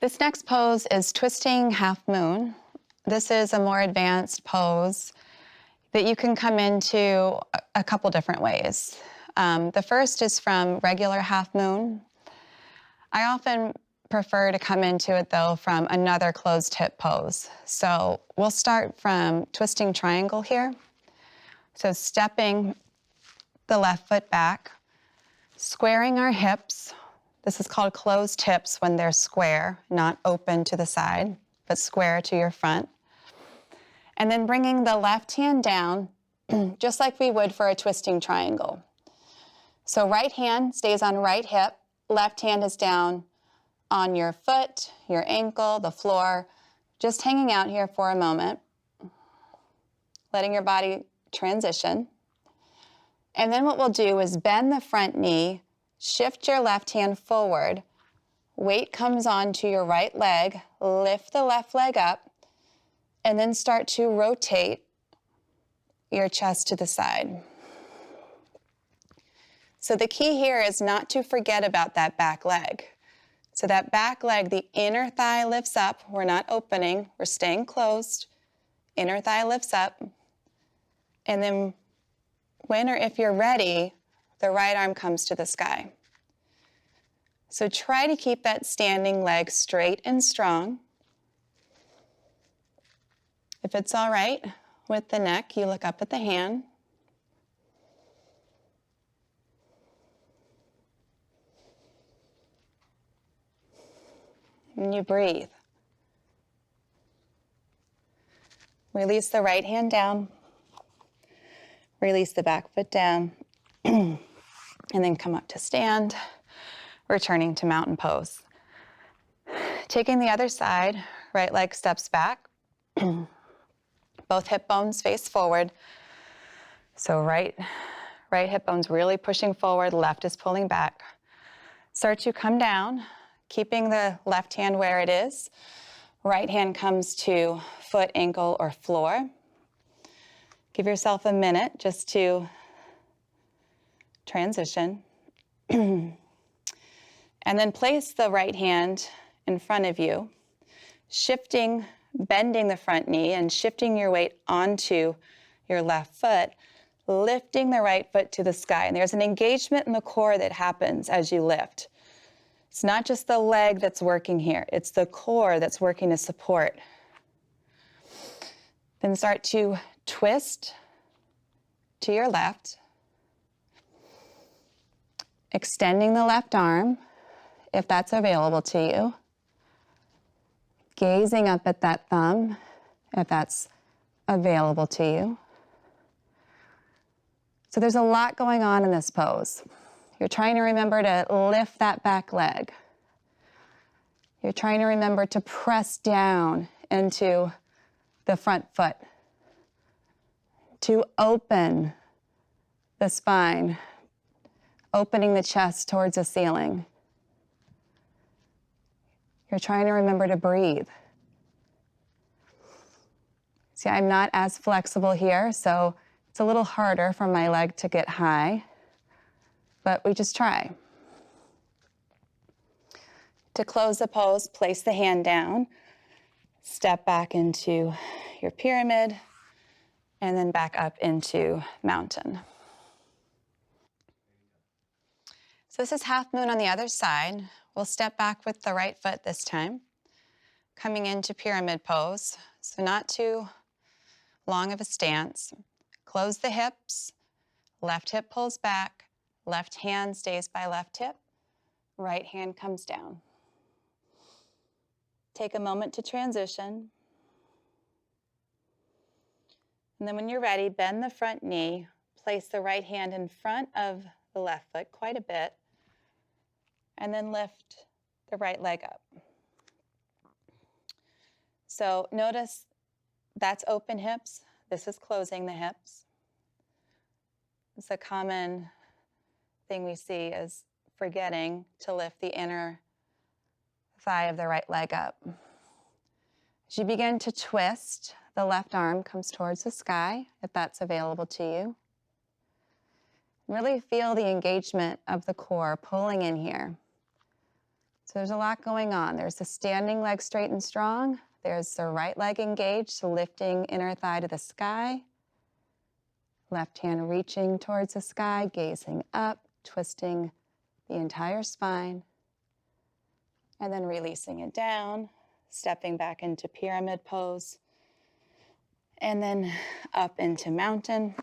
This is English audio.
This next pose is twisting half moon. This is a more advanced pose that you can come into a couple different ways. The first is from regular half moon. I often prefer to come into it though from another closed hip pose. So we'll start from twisting triangle here. So stepping the left foot back, squaring our hips. This is called closed hips when they're square, not open to the side, but square to your front. And then bringing the left hand down, just like we would for a twisting triangle. So right hand stays on right hip, left hand is down on your foot, your ankle, the floor, just hanging out here for a moment, letting your body transition. And then what we'll do is bend the front knee, shift your left hand forward, weight comes onto your right leg, lift the left leg up, and then start to rotate your chest to the side. So the key here is not to forget about that back leg. So that back leg, the inner thigh lifts up. We're not opening, we're staying closed. Inner thigh lifts up. And then when or if you're ready, the right arm comes to the sky. So try to keep that standing leg straight and strong. If it's all right with the neck, you look up at the hand. And you breathe. Release the right hand down. Release the back foot down. And then come up to stand, returning to mountain pose. Taking the other side, right leg steps back. Both hip bones face forward. So right hip bone's really pushing forward, left is pulling back. Start to come down, keeping the left hand where it is. Right hand comes to foot, ankle, or floor. Give yourself a minute just to transition. And then place the right hand in front of you, shifting, bending the front knee and shifting your weight onto your left foot, lifting the right foot to the sky. And there's an engagement in the core that happens as you lift. It's not just the leg that's working here, it's the core that's working to support. Then start to twist to your left, extending the left arm, if that's available to you. Gazing up at that thumb, if that's available to you. So there's a lot going on in this pose. You're trying to remember to lift that back leg. You're trying to remember to press down into the front foot, to open the spine, opening the chest towards the ceiling. You're trying to remember to breathe. See, I'm not as flexible here, so it's a little harder for my leg to get high, but we just try. To close the pose, place the hand down, step back into your pyramid, and then back up into mountain. So this is half moon on the other side. We'll step back with the right foot this time, coming into pyramid pose. So not too long of a stance. Close the hips, left hip pulls back, left hand stays by left hip, right hand comes down. Take a moment to transition. And then when you're ready, bend the front knee, place the right hand in front of the left foot quite a bit, and then lift the right leg up. So notice that's open hips. This is closing the hips. It's a common thing we see is forgetting to lift the inner thigh of the right leg up. As you begin to twist, the left arm comes towards the sky, if that's available to you. Really feel the engagement of the core pulling in here. So there's a lot going on. There's the standing leg straight and strong. There's the right leg engaged, so lifting inner thigh to the sky. Left hand reaching towards the sky, gazing up, twisting the entire spine. And then releasing it down, stepping back into pyramid pose. And then up into mountain.